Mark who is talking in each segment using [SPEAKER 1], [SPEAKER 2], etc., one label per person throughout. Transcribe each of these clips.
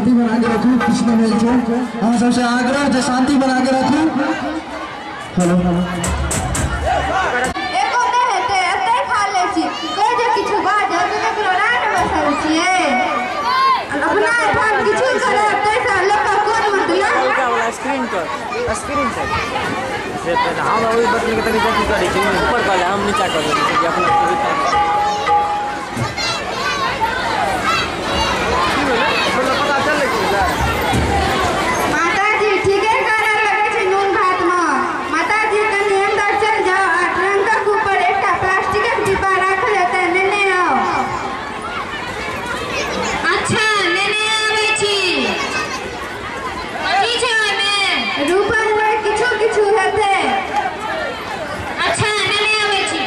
[SPEAKER 1] शांति बना के रखू कृष्ण में हम सबसे आग्रह है शांति बना के रखू। हेलो हेलो
[SPEAKER 2] एको ने हेते एते खा ले छी कोई जे किछु बात है तो केकरो रात बसल छिए अपना भाग किछु करे ते से लोग का कोन मतलब
[SPEAKER 3] क्या वाला स्क्रीन पर से हम वही बटन के तरीके से करी छी ऊपर कर हम नीचे कर देते कि अपना पूरी पता चल
[SPEAKER 2] माता जी ठीक है करे लगे छै नून भात में माता जी के नियम दर चल जाओ आ ट्रंक के ऊपर एकटा प्लास्टिक के डिब्बा रख लेते नेने आओ। अच्छा नेने आवे छी की छै ओय में रूपन में किछु किछु हेते। अच्छा नेने आवे छी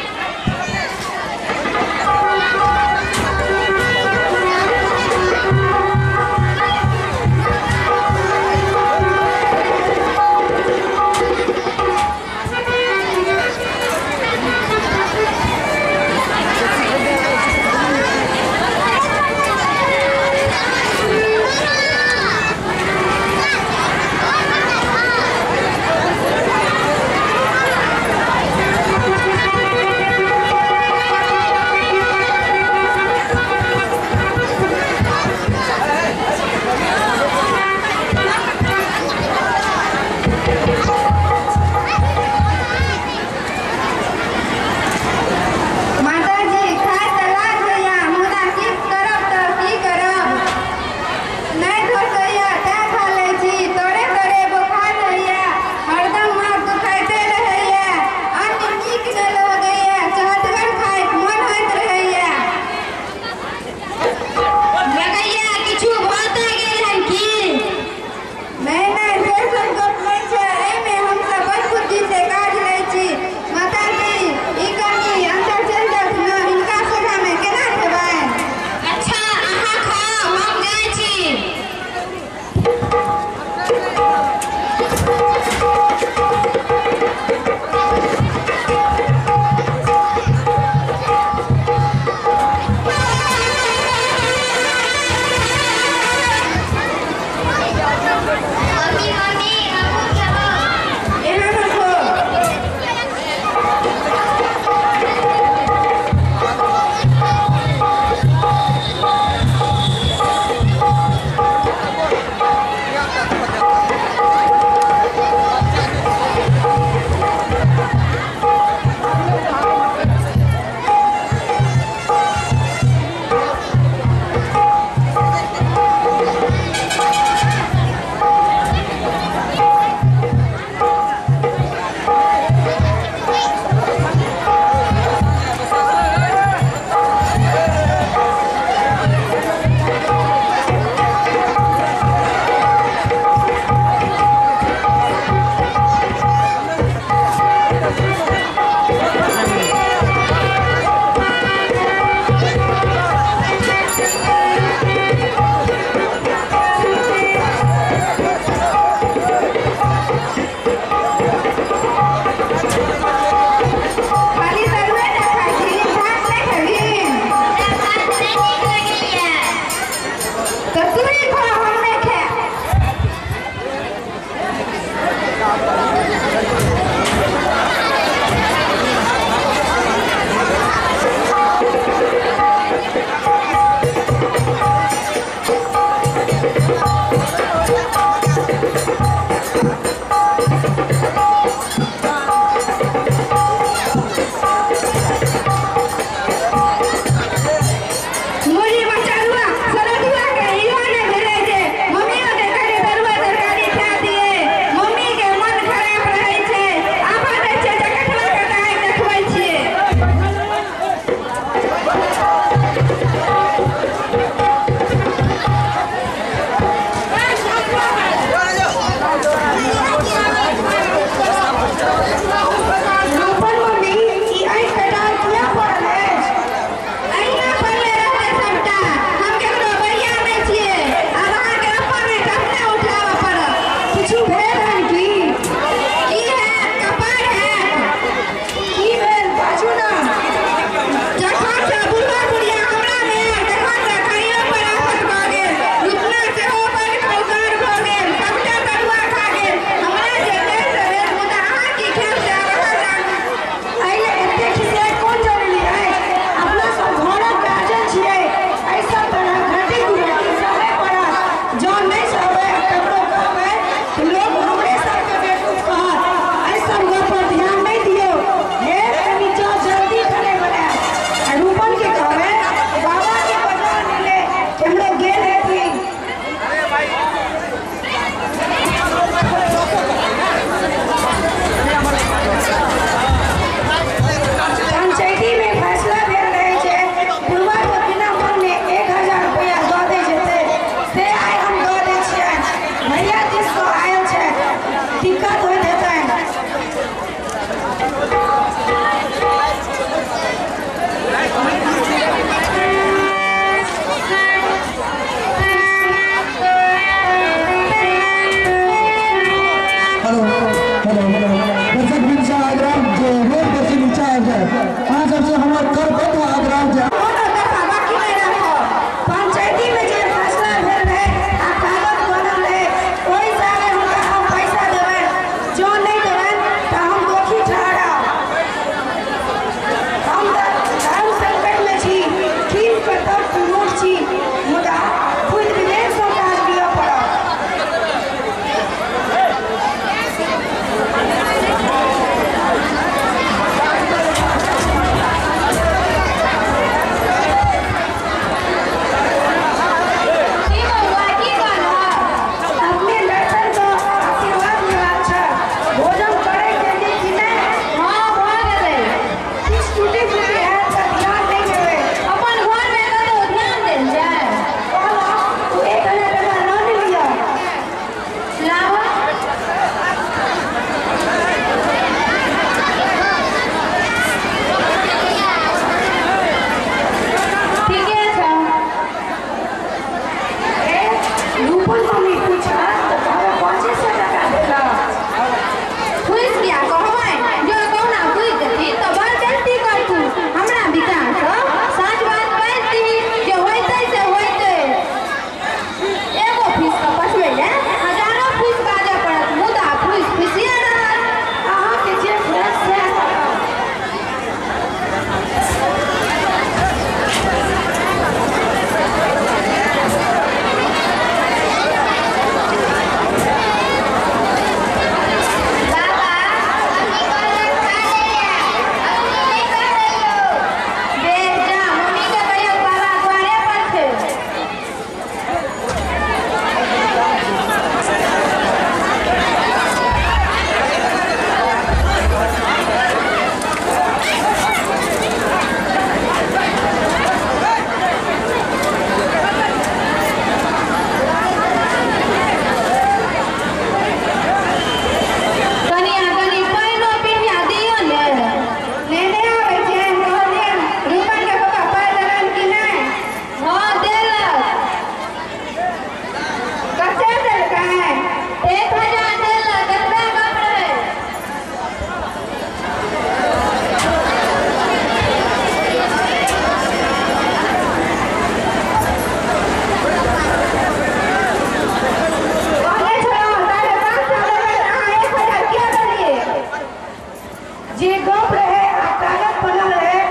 [SPEAKER 4] जे गप रहे आ कागज बनल रहे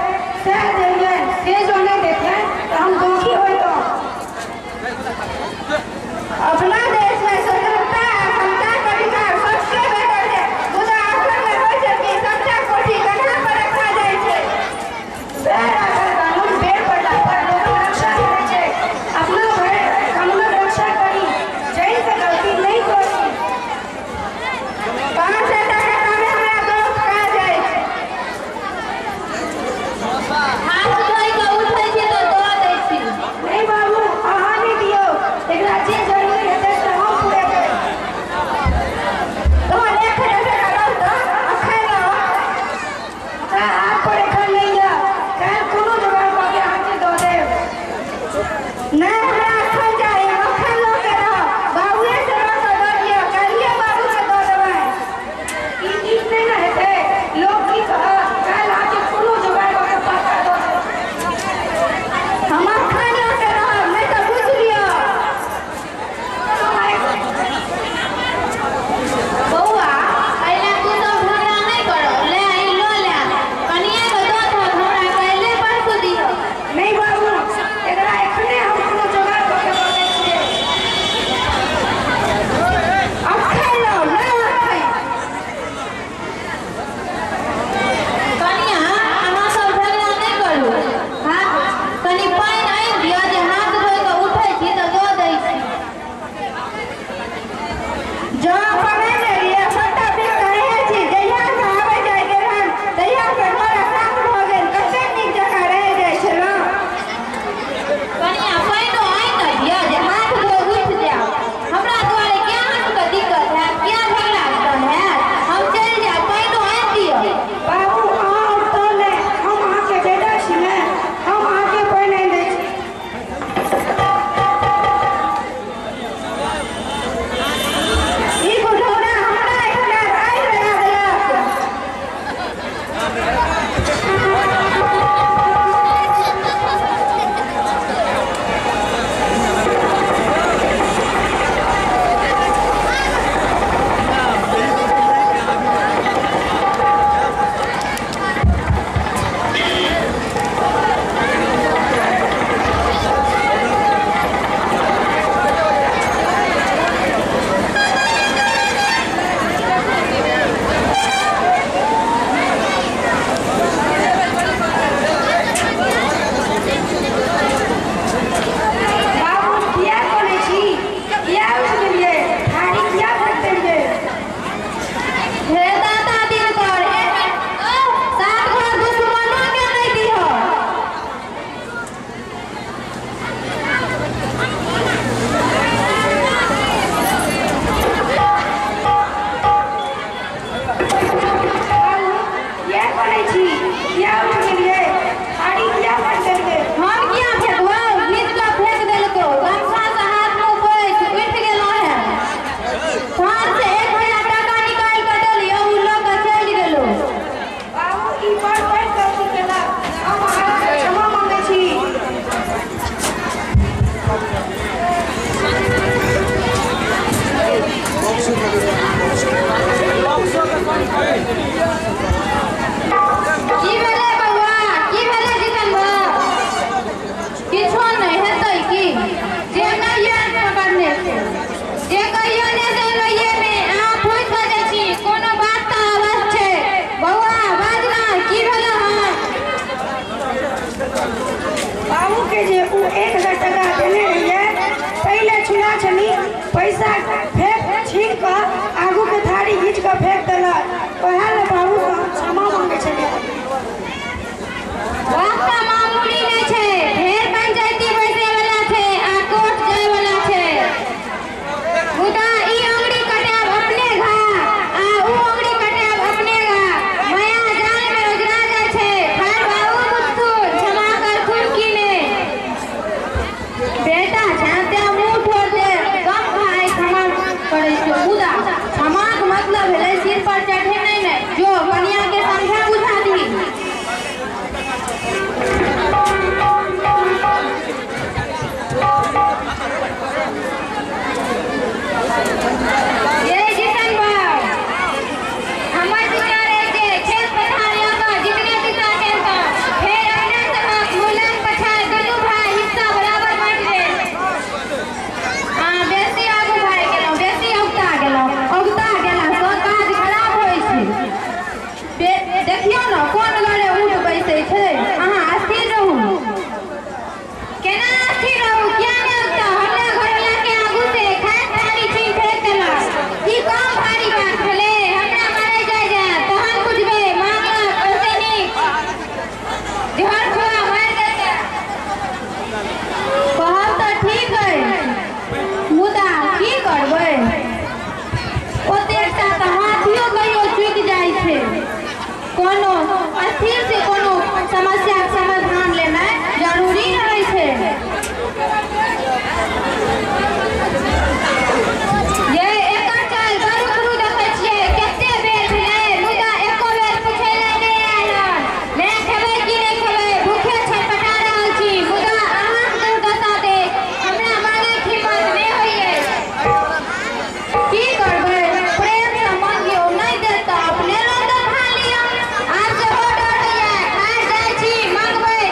[SPEAKER 4] से देंगे से जो नहीं देखे तो हम दुखी होई तो
[SPEAKER 2] अपना देश में स्वतंत्रता और समता का अधिकार सबके बेहतर है। मुदा आसन में होय छै कि सबटा कोठी कन्हा पर रखा जाय छै।
[SPEAKER 4] बेर अगर कानून बेर पड़ला पर लोग रक्षा करे छै। अपना भर कानून रक्षा करी जैन से गलती नहीं करी।
[SPEAKER 2] 500 टका में हमरा दोस्त का जाय छै। स्थिर से कोनो समस्या के समाधान लेना जरूरी रहै छै। ये एकर चाल बरू बरू देखै छियै कते बेर भेलै मुदा एको बेर पूछै नहि आयल मैं खेबै कि नहि खेबै भूखे छटपटा रहल छी मुदा अहाँ दुर्दशा देख हमरा मांगे हिम्मत नहि होइए। की करबै प्रेम से मांगियो नहीं देता अपने लंदन खा लिया। आज से हो डर होइए हार जाइ छी मंगबै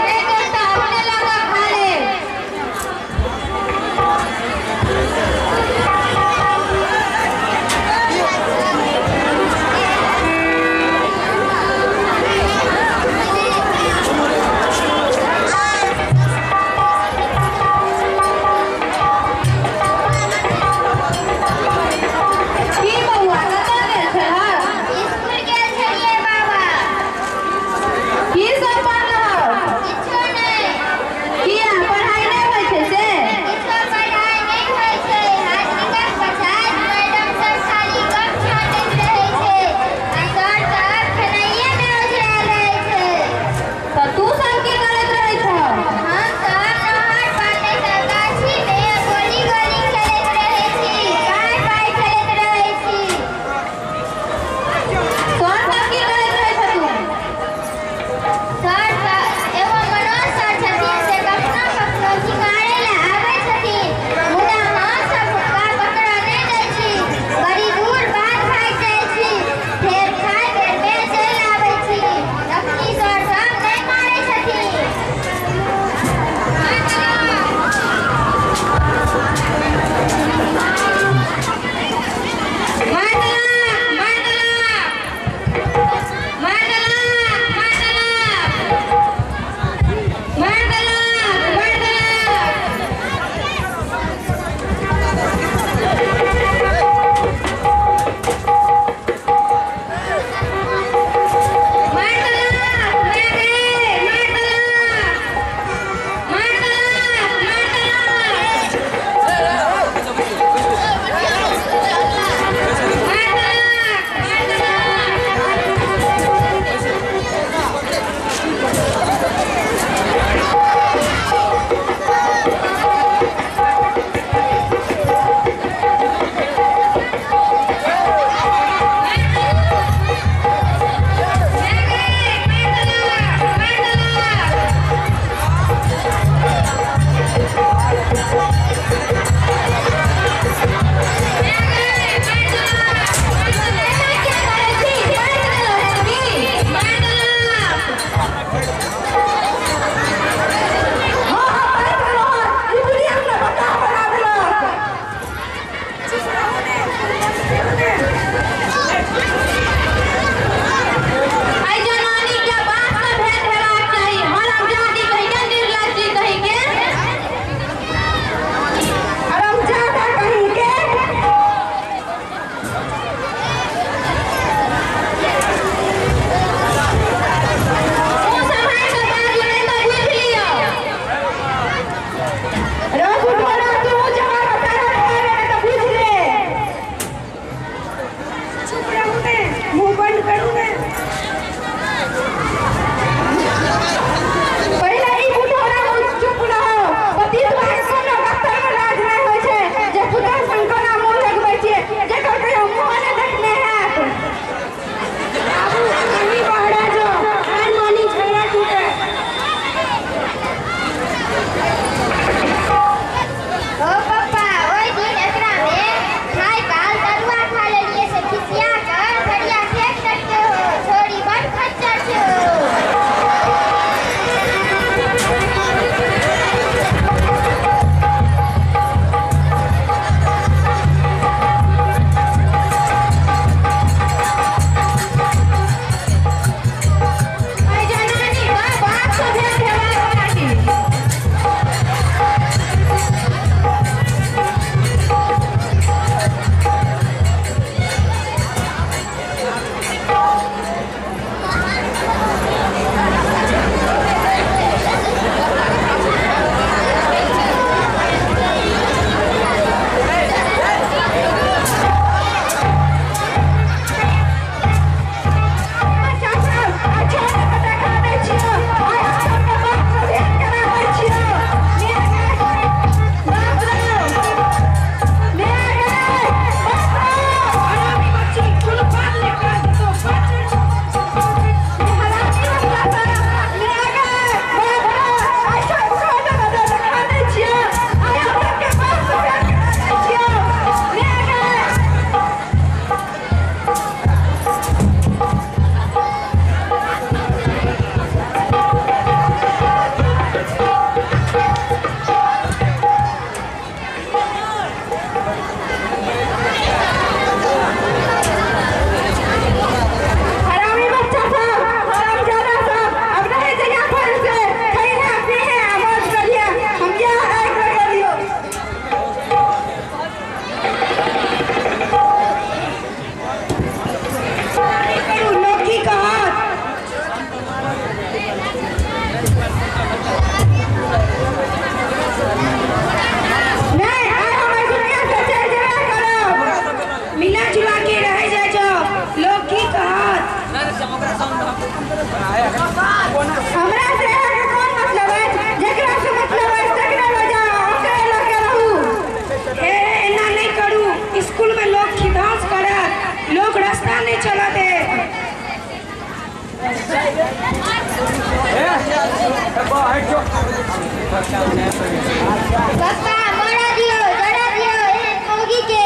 [SPEAKER 2] पप्पा मोड़ा दियो जड़ा दियो ए मौगी के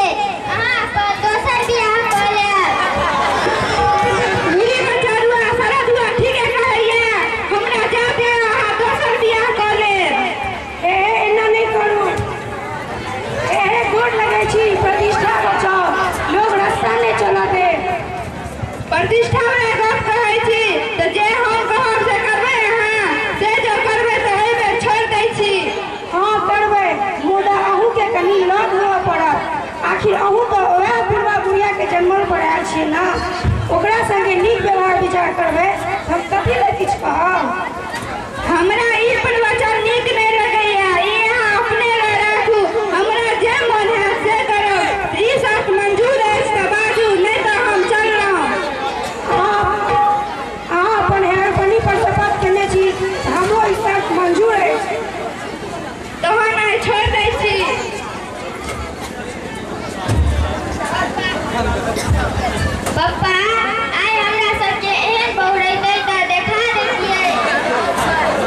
[SPEAKER 2] हां पर दोसर बियाह कर ले
[SPEAKER 4] मेरी बचारुआ सारा दुआ ठीक है कहैया हमरा जा दे हां दोसर बियाह कर ले ए एना नहीं करू ए गोड़ लगै छी प्रतिष्ठा बचाओ लोग रास्ता नहीं चला दे प्रतिष्ठा में गप कहै छी त जे हम कहब से करबै हां से जो करबै त एहि बेर छोड़ दै छी हां करबै मुदा अहू के कनी लग हुआ पड़त आखिर अहू तो ओहे बुढ़वा बुढ़िया के जन्मल पर आयल छी ना ओकरा संगे नीक व्यवहार विचार करबै हम कथी ले किछ कहब हमरा ई प्रवचन नीक नहीं लगैया ई अहाँ अपने ले राखू हमरा जे मन है से करब ई सब मंजूर अछि त बाजू नहीं तो हम चललहुँ अहाँ अपन हेरपनी पर शपथ केने छी हमरो ई सब मंजूर अछि तहन आइ छोड़ दै छी
[SPEAKER 2] पप्पा आइ हमरा सबके एहन बहुरैतै त देखा देतियै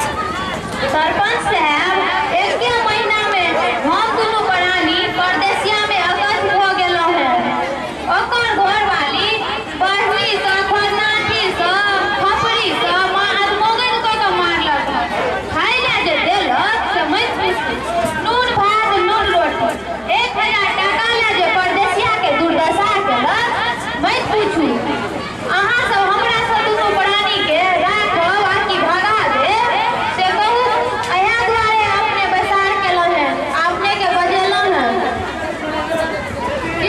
[SPEAKER 2] सरपंच साहब एक महीना में हम दुनू प्राणी परदेसिया में अगस्त भ गेलहुं हैं ओकर घरवाली बहनी सँ खरनाठी सँ खपरी सँ मोगन क के मारलक खाइ ले जे देलक से मत पूछू नून भात नून रोटी 1000 टाका ले जे परदेसिया के दुर्दशा केलक मत पूछू अहाँ सब हमरा सँ दुनू प्राणी के राखब आ कि भगा देब से कहू अया दुआरे अपने बैसार केलहुं हैं अपने के बजेलहुं हैं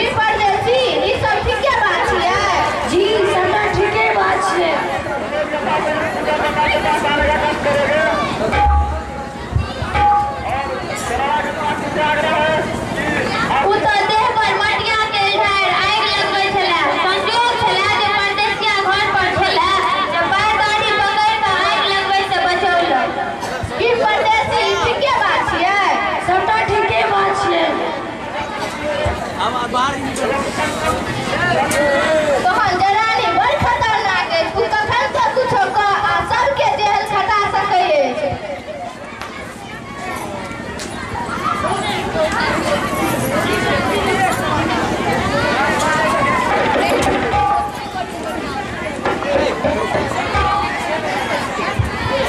[SPEAKER 2] ई परदेसी ई सब ठीके बात छियै
[SPEAKER 4] जी सबटा ठीके बात छै
[SPEAKER 2] उ त देह पर मटिया के ढार आगि लगबै छलै संजोग छलै जे परदेसिया घर पर छलै जे पैर गाड़ी पकड़ि के आगि लगबै से बचौलक ई परदेसी ई ठीके बात छियै
[SPEAKER 4] सबटा ठीके बात छै
[SPEAKER 2] तहन जनानी बड़ खतरनाक अछि तू कखन से कुछो कह आ सबके जेल खटा सकै अछि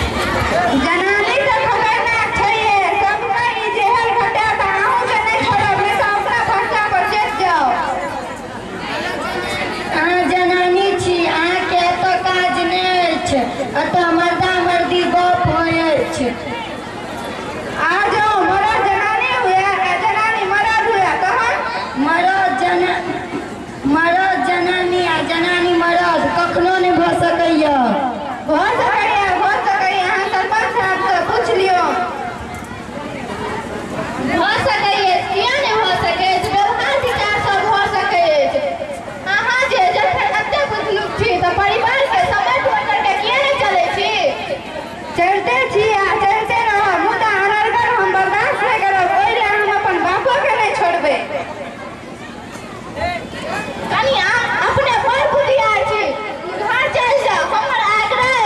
[SPEAKER 2] जनानी तो खतरनाक छैहे सबके ई जेल खटा त अहूँ के नहीं छोड़ब नहीं तो ओकरा भट्टा पर चढ़ि जाओ
[SPEAKER 5] अहाँ जनानी छी अहाँके एतऽ काज नहि अछि एतऽ मर्दा मर्दी गप होइ अछि
[SPEAKER 2] आ जाओ मरद जनानी हुए जनानी मरद हुए तहन
[SPEAKER 5] मरद जनानी आ जनानी मरद कखनो नहि भऽ सकैया
[SPEAKER 2] भऽ सकैए अहाँ सरपंच साहब से पूछ लियो भऽ सकैए किया नहीं भऽ सकैए व्यवहार विचार सब भऽ सकैए अहाँ जे जखन एते बुझलुक छी तऽ परिवार के समय छोड़ करके किया नहीं चलै छी चलते छी आ चलते रहब मुदा अनर्गल हम बर्दाश्त नहीं करब ओहि ले हम अपन बापो के नहीं छोड़बै कनी अपने बड़ बुधिया छी घर चलि जाओ हमर आग्रह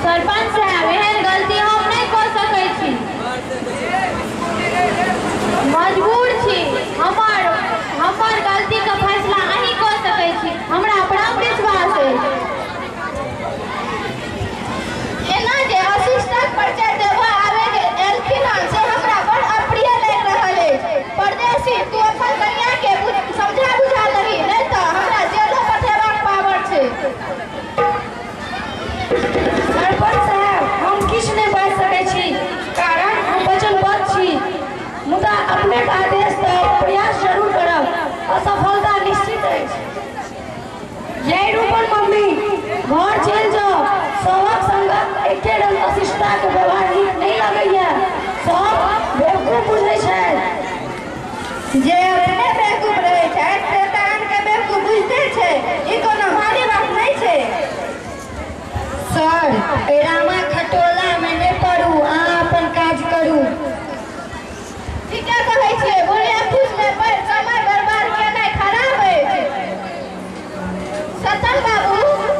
[SPEAKER 2] सरपंच साहब एहन गलती हम नहीं कर सकै छी, मजबूर छी। हमर गलती का फैसला अहीं कर सकै छी, हमरा बड़ा विश्वास है।
[SPEAKER 5] एना जे असिस्टेंट परिचय देबऽ आवे के एलखिन हन से हमरा बड़ अप्रिय लागि रहल अछि। परदेसी तू अपन कन्या के समझा बुझा लही, नहीं तो हमरा जेलो पठेबाक पावर छै।
[SPEAKER 4] सरपंच साहब हम किछु नहि बाजि सकै छी, कारण हम वचनबद्ध छी, मुदा अपने आदेश तऽ प्रयास जरूर करब, असफलता निश्चित अछि। यही रूपन मम्मी घर चलि जाओ, सबक संगत एके रंग अशिष्टता के व्यवहार नीक नहीं लगैया, सब बेवकूफ बुझै छै।
[SPEAKER 5] जे अपने बेवकूफ रहै छै से तऽ आनके बेवकूफ बुझते छै, ई कोनो भारी बात नहीं छै। सर रामा खटोला में नहीं पड़ू, अहाँ अपन काज करू। ठीके कहै छियै, बोलिए फूसले पर समय बर्बाद केनाइ खराब अछि। सतन बाबू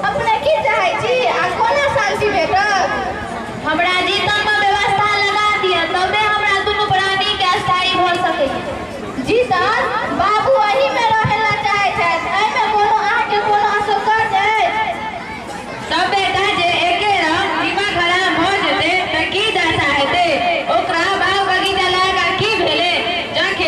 [SPEAKER 5] अपने की चाहै छी आ कोना शांति भेटत?
[SPEAKER 2] हमरा जीता में व्यवस्था लगा दिया, तबे हमरा दुनू प्राणी के स्थायी भ सकै।
[SPEAKER 5] जीतन बाबू एही में रहै ला चाहै छथि, एहिमे कोनो अहाँके कोनो असोकर अछि?
[SPEAKER 2] तब बेटा जे एके रंग दिमाग खराब भ जेतै त की दशा हेतै, ओकरा बाग बगीचा लगा की भेलै, जखन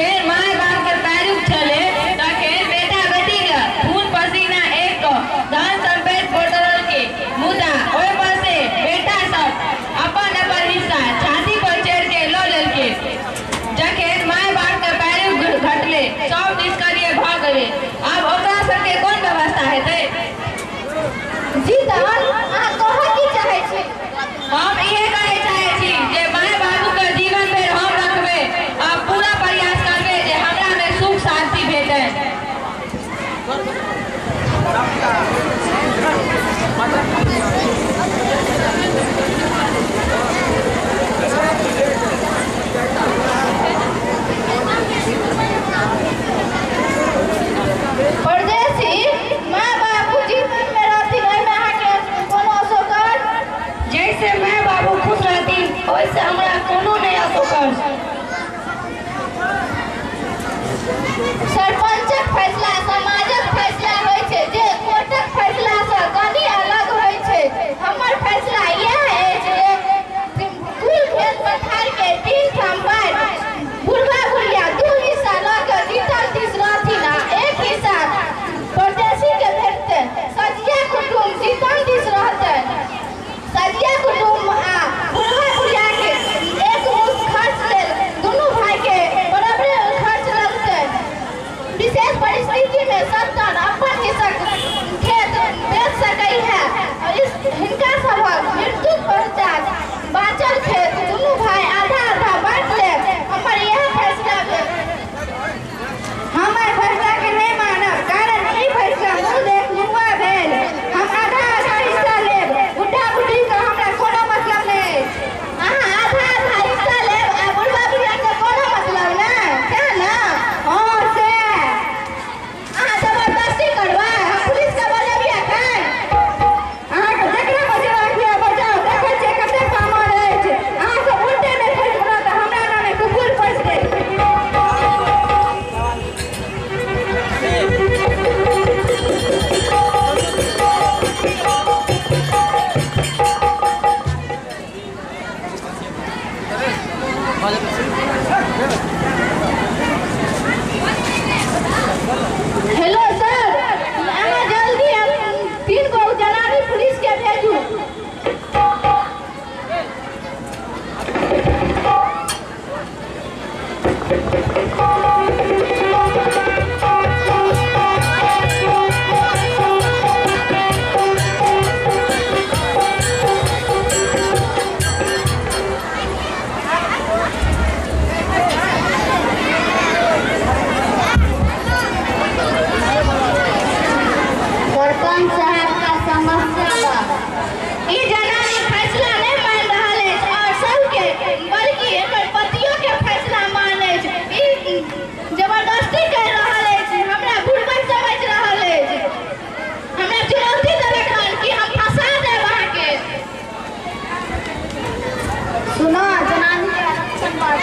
[SPEAKER 5] सुनो जनानी के आरक्षण पर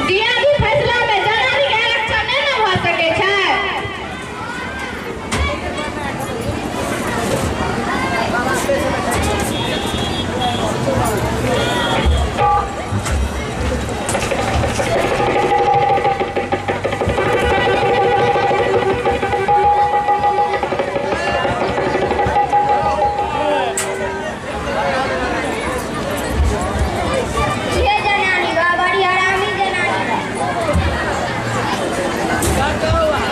[SPEAKER 5] दिया भी फैसला में जनानी के आरक्षण नहीं न भ सके छै। ये जनानी बा बड़ी हरामी जनानी बा।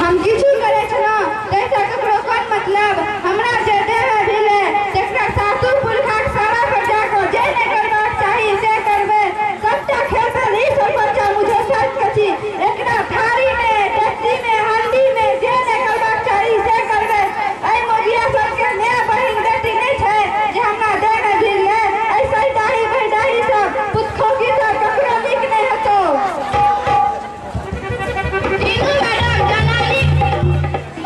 [SPEAKER 5] हम किछु करे छलो तैसा ककरो कोन मतलब हमरा जे देह ढिले तेकरा सासुर पुरखा के सारा पर जाको जे ने करबाक चाही से करबे। सबटा खेत ही सरपंच मुझे सच कछि एकरा थारी में टैक्सी में हंडी में जे ने करबाक चाही से करबे। ऐ मोगिया सबके ने बहिन बेटी नहीं छै जे हमरा देह ढिले ऐसा ही दाही बहदाही सब पुतखो की सब ककरो नीक नहीं हतो। हिंदू मैडम जनानी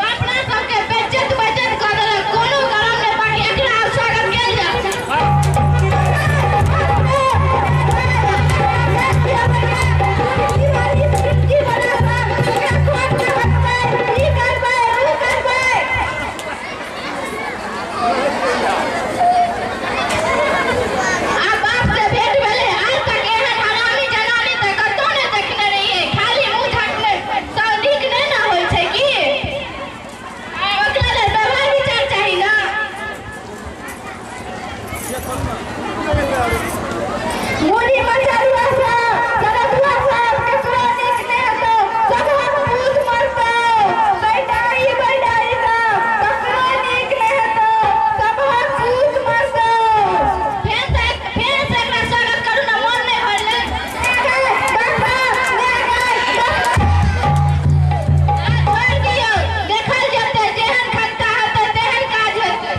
[SPEAKER 5] अपना सबके बेज्जत बचत कर देलक कोनो गरम ने पानी एकरा स्वागत कैल जा। आ बाप से भेंट भेले आज तक एहन हरामी जनानी त कतौ ने देखने रहिए खाली मुंह ढकले त नीक नहीं ना होय छै की। ओकरा ले व्यवहार विचार चाही ना। मोदी मचारुआ सब सरदुआ सब ककरो नीक नहीं हतो सब भूत मरतो बैठाई सब ककरो नीक नहीं हतो सब भूत मरतो। फेर से एकरा स्वागत करू ना मन नहीं होले छोड़ दियौ देखल जेतै जेहन खत्ता हेतै तेहन काज हेतै।